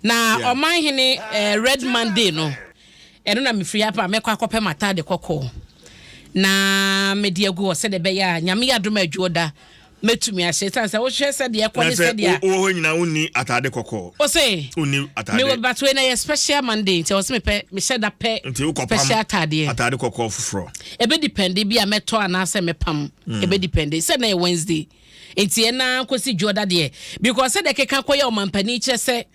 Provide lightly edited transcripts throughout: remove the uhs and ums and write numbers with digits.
na oman hene Red Monday no eno na me free apa me kwa akopɛ mata de kokko na me de agu se de be ya nyame adom adwoda metumi ahye tan se wo hwe se de ekɔ ne se de a wo nyina woni atade kokko o se woni atade me wo batwe na special Monday nti wo se me pɛ me hye da pɛ special atade kokko foforo ebe depend bi a meto ana se me pam ebe depend se na Wednesday enti na kosi joda de because se de keka koye o mampani che se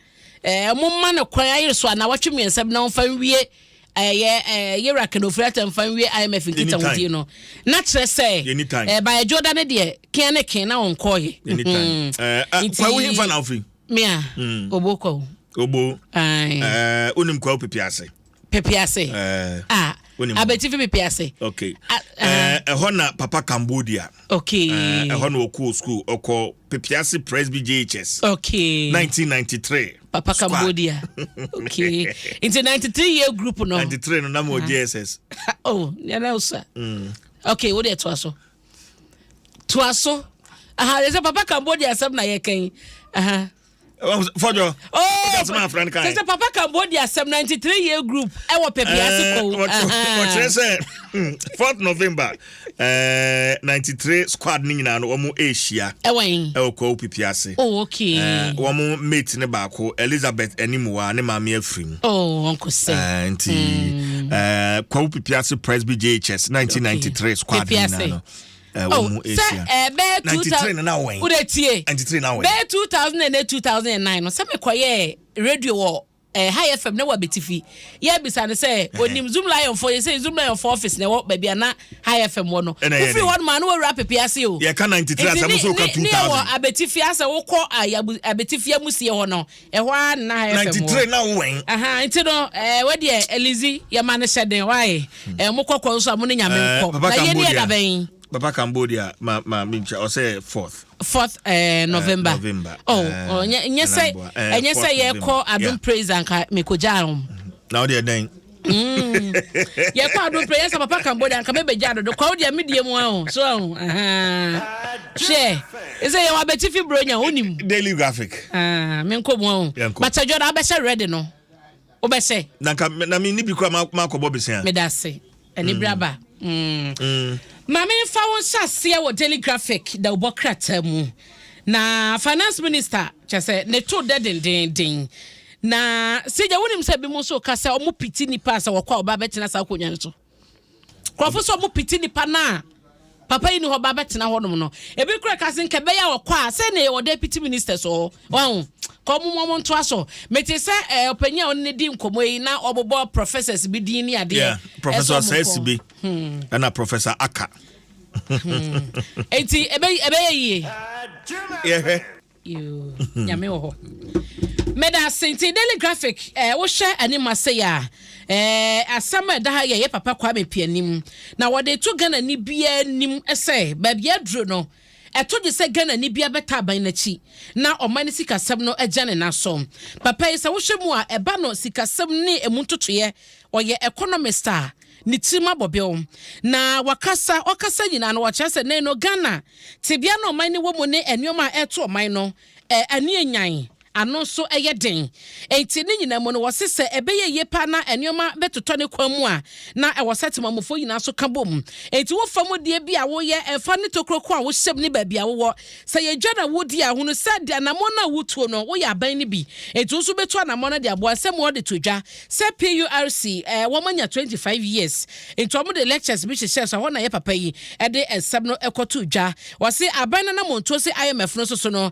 momma no kwan ayire so na watwe nsɛm na mfa nwie yera kenofrata mfa nwie IMF kita wodi no na kyerɛ sɛ by joda ne de ken ne ken na onkoye kwa wo himfa na ofi mia oboko obo onim kwa pepiase abetifi pepiase okay ehona papa Cambodia okay ehona oku school oko pepiase Presby JHS okay 1993 papa Cambodia okay into 93 year group no 93 no na mo JSS oh yana usa okay what dey Dwaso there's a papa Cambodia sab na yeken Fojo. Oh, that's my friend Kai. There's a papa Cambodia 93 year group. I was pepiase what you say 4th November 93 squad ni nyina no omo Asia. Ewen. Ko pepiase. Oh, okay. Omo mate ne ba ko Elizabeth Animua ne maame afrim. Oh, uncle say. Nti ko pepiase Presby JHS 1993 squad ni no. Oh, sir, 93 na wen. Udetie. 93 na wen. Be 2008 2009 no se me koye radio wo High FM na wa betifi. Ye bisa ne say onim Zoom Lion for you say Zoom Lion for office na wo ba bia na High FM wo no. If you want man wo rap pepiase o. Ye ka 93 asem so ka 2000. Ni wo abetifi asa wo kɔ abetifi amusie ho no. Ehwa na High FM. 93 na wen. Nti no we de Elizi ye man hyeden why mo kokɔ so mo ne nyame nkɔ. Na ye ne da ben. Papa Cambodia ma mincha or say 4th November. Oh, say ye call Adom praise and me ko jarum. Now they then. Ye call Adom praise Papa Cambodia and come be jado do call dia medium one. So share. Is say you abetifi bronya onim Daily Graphic. Me nko mo. But ajoda abese ready no. Obese. Na me ni bi kwa ma ko bobese. Me da se. Ani braba. Mama fa won sase wo Daily Graphic da obokrata mu na finance minister chese ne to den na seja wonim se bi mo so ka se omo piti nipa se wo kwa oba betina sa konwa nso krofo so omo piti nipa na papa yi ni ho ba betina ho nom no ebi kura ka se nke be ya wo kwa se ne wo deputy minister so wan ko mo nto aso meti se opanya on ne di nkomo yi na obobo professors bi din ni ade professor SSB and a professor Aka enti ebe ye you nyame ho meda senti Daily Graphic wo hwe anima se ya asama da ha ye papa kwa me pianim na wode to Ghana ni bia nim ese ba bia duro no eto je se Ghana ni bia beta ban na chi na oman sikasem no agane na som papa yi se wo hwe mu a eba no sikasem ni emuntotoye oye economist a ni tima bobel na wakasa nyina no wakyase ne no Ghana tibia no oman ni wo mu ne enyoma eto oman no ani enyan ano so den enti ne nyina mu no wosese ebeye yepa na enyoma betoto ne kwamu a na ewosetemamofo nyina so kabom enti wo famu de bia wo ye efa ne tokroko a wo hyem ne ba bia wo se ye dwana wodi a hunu se de anamo na wutuo no wo ya ban ne bi enti wo so betu anamo na de aboa se mo de todwa se PURC wo manya 25 years enti wo de lectures bi hye so ho na ye papa yi de ensem no ekoto dwa wose aban na monto se IMF no so no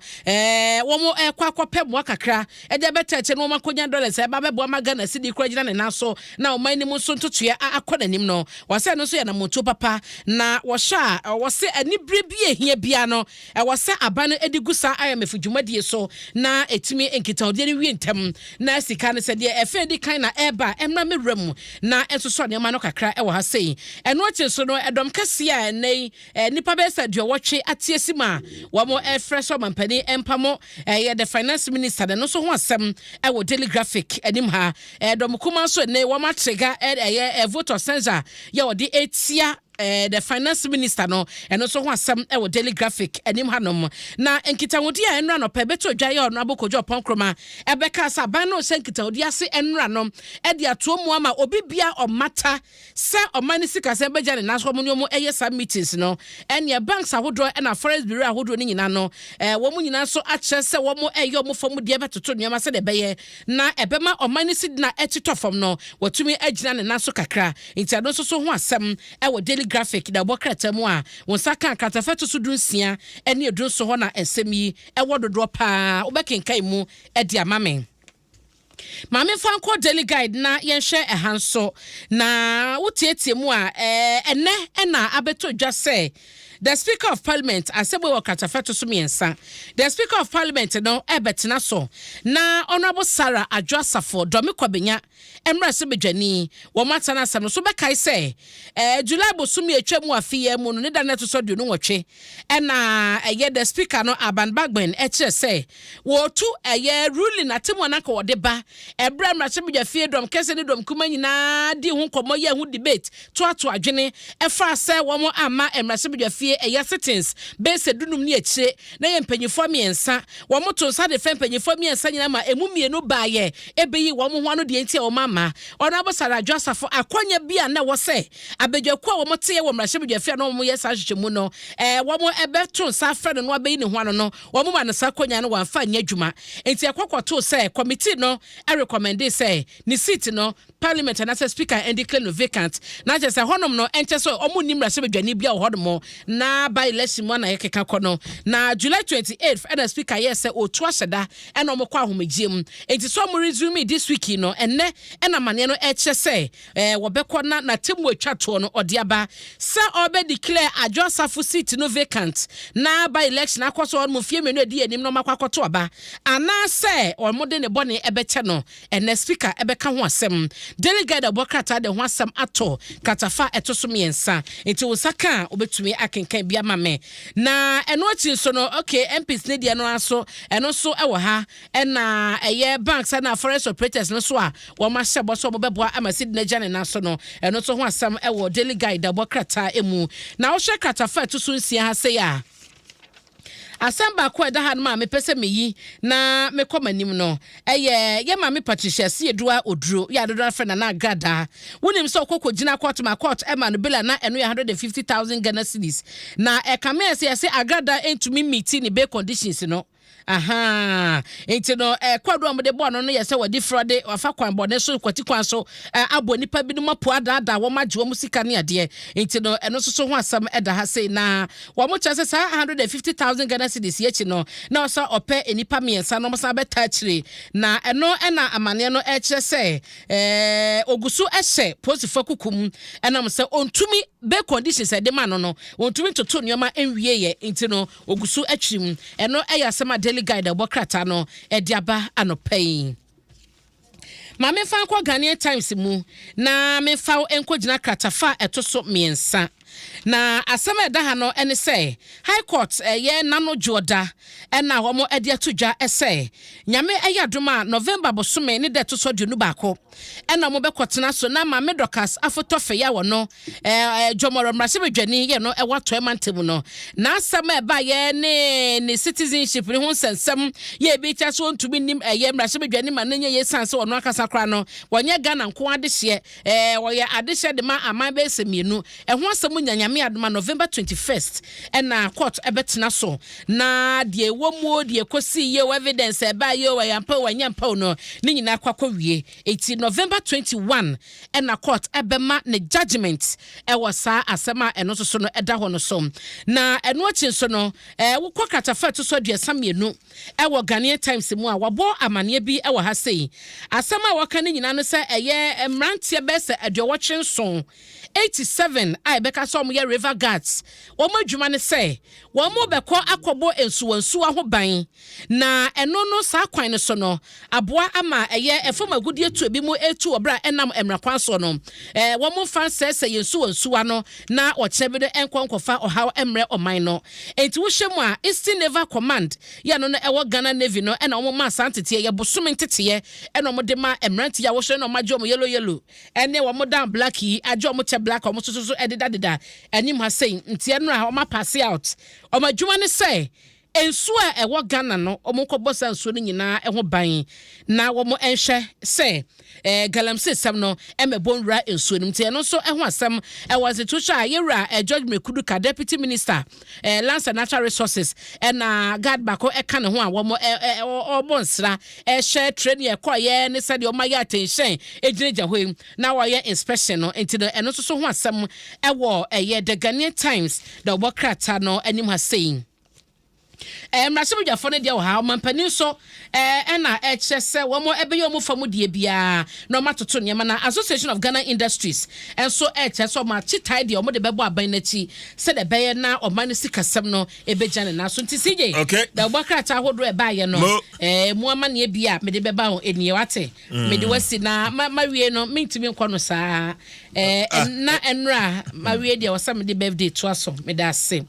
wo mo kwakopem wakakra eje betache no makonya dollars e ba bebo magana sidi kura gina ne naso na oman ni mu so ntotoe akọ nanim no wase no so ya na moto papa na wo sha wose ani bre bi ehia bia no wose aban edigusa IMF dwumadie so na etimi enkita ode ne wie ntam na sika ne se de efe di kan na eba emna mewram na ensoso ne ma no kakra e wo ha sei eno ache so no edom kase a nei nipa be sa de wotwe atiesima wo mo fresh mampani empamo ye the finance minister no so ho asem e wo Daily Graphic anim ha dom kuma so ne wo ma trigger vote censor ye wo de etia the finance minister no eno so ho asem e wo daily graphic enim hanom na nkitahodi a enra no pe beto dwaye ono abokojo ponkroma ebeka sa ban no se nkitahodi ase enra no e de ato mu ama obi bia omata se omani sika se beja ne naso mo nyomo eye sa meetings no ene banks ahodo e na forest bureau ahodo ni nyina no wo mu nyina so ache se wo mo eyo mo fam de betoto nyama se de beye na ebema omani sid na etito fam no watumi agina ne naso kakra nti ado so ho asem e wo daily graphic da bokrata mu a won saka katafeto so dunsia ene edun so ho na ensem yi e wododo pa obekenkan mu e di amame Mame fanko daily guide na yenhwe ehanso na wotietie mu a ene na abeto dwa se the Speaker of Parliament asebo wakatafeto so miensa the Speaker of Parliament no ebetena so na Honorable Sarah Adwasafo domi kwabenya emra se bedwani wo matana asem so bekai se July bosumi atwam afie mu no ne da neto so duonu wotwe na the Speaker no Aban Bagben eche se wo tu ruling atemu na ka wode ba ebra emra se bedwafie dom kese ne dom kuma nyina di ho komo ye ho debate to adwene efa se wo mo ama emra se bedwafie eya settings base dunum ni eche na ye mpanyifo miensa wo mo to sa de fe mpanyifo miensa nyina ma emu mienu baaye ebeyi wo mo ho ano de enti e wo mama ona bosara Adwasafo akonya bia na wo se abedwakwa wo mo te wo mrahye bedwafie no mo yesa hwehwemu no wo mo ebeto sa frɛ no abeyi ne ho ano no wo mo ma ne sa konya no wamfa nya dwuma enti akwakoto se committee no recommend say ni seat no parliament and as speaker and declare no vacant na just say honom no enche so omo nim mrahye bedwani bia wo honom na by election mo na yekeka kono na July 28th and speaker yes say otu aseda and omo kwa ahomegiem enti so mo resume this week no enne na mane no eche say wo bekọ na temu atwato no odiaba say obe declare Adwasafo seat no vacant na by election akoso mo fie menu adi anim no makwakoto aba ana say omo de ne bone ebeche no enne speaker ebeka ho asem delegate abokrata de ho asem ato katafa etoso miensa enti wo saka obetumi akenkan bia mame na eno achi so no okay MPs ne dia no aso eno so ewo ha na banks na forest operators no so a wo ma hyebo so bobeboa amasid na jane na so no eno so ho asem ewo delegate abokrata emu na wo hwe katafa etoso nsia ha se ya Asamba ko eda ha ma me pese meyi na me komanim no ye ma me Patricia si edua oduro ya dodo afre na agada wonim so kokogina court ma court e ma no bela na eno 150,000 Ghana cedis na e kame se agada entumi meet ni be conditions no aha enti no kwadu amde bo no yese wadi frode wafa kwan bo ne so kwati kwan so abo nipa bi no mapo ada wo magye wo musika ne ade enti no eno so ho asam eda ha sei na wo mo chase sa 150,000 Ghana cedis yechi no na osa ope enipa miensa no mosa beta chire na eno na amane no eche se ogusu ehye posifo kukum enam se ontumi be conditions e de ma no ontumi toto nyoma enwie ye enti no ogusu atwirim eno eyasema daily guide abokrata no ediaba anopai ma me fa nkọ Ghanaian Times mu na me fa enko gina kratafa etoso miensa na asema da ha no ene say high court ye nano joda ena wo mo ade atodwa ese nyame ayadoma November bosome ne de to so duonu baako ena mo bekotena so na ma me dokas afotofe ya wo no jomoro mrase bedwani ye no e wato e mantem no na asema ba ye ne citizenship ne ho sensem ye bi cha so ntumi nim ye mrase bedwani ma nenye ye sanse wo no akasa kra no wonye Ghana nko adehye wo ye adehye de ma aman be semienu ho asem nyame adoma November 21st ena court ebetena so na de womo de kosi ye evidence eba ye wa yampa wanyampa no ni nyina kwakowie eti November 21 ena court ebema ne judgment ewo sa asema eno so no eda ho no so na eno achi so no wokọ katafa to so aduasa mienu ewo Ghanaian Times mu a wabo amane bi ewo ha sei asema waka ni nyina no se eye mrantie be se aduowoche nson 87 I beka so mo ye river guards wo madwuma ne se wo mo beko akobo ensuwansu ho ban na eno no sa kwan ne so no aboa ama eye efom agudie tu ebi mo etu obra enam emrakwan so no wo mo fan se yensuwansu no na o chebe de enkonkofa ohaw emre oman no enti wo hwemu a Eastern Naval Command ya no ewo Ghana Navy no ena wo ma santete ye bosome ntete ena mo de ma emranti ya wo hwe no ma jo mo yellow ene wo mo down black yi ajo mo che black o mo so edida anim ha say ntia no a oma pass out oma dwuma ne say ensu a ewo Ghana no omukobɔ sa nsu no nyina eho ban na wo mo enhwɛ say galamsey sam no emebon ra ensu no ntia no so eho asam was it to sha yera George Mekudu ka deputy minister lands and natural resources na guard bako eka ne ho a wo mo obonsra share train ye kwaye ne sade o maye attention ejinja ho na wo ye inspection no enti no eno so ho asam ewo the Ghanaian Times the wokrata no anim ha saying Mrasimi Jafone dia wo ha mampani so na eche se wo mo ebe yo mo famu die bia no matoto nyema na Association of Ghana Industries enso eche so ma chitai dia mo de bebo aban na chi se de beye na oman sikasem no ebejane na so ntisije da obakrata hodo e baaye no mo amane bia me de beba ho enie wate me de wasi na mawie no mintimi nkɔ no saa na enra mawie dia wasam de birthday to aso me da ase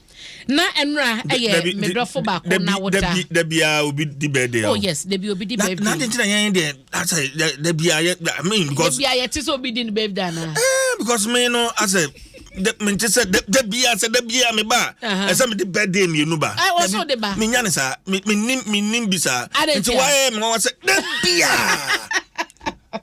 na enra eye medrofo ba ko na woda da bia obi di birthday oh yes da bia obi di birthday na den yen dey da bia I mean because da bia yet so obi di birthday na because me no as a me said da bia me ba esa me di birthday me nu ba I also de ba me nya ne sa me nim bi sa nti why me wa say da bia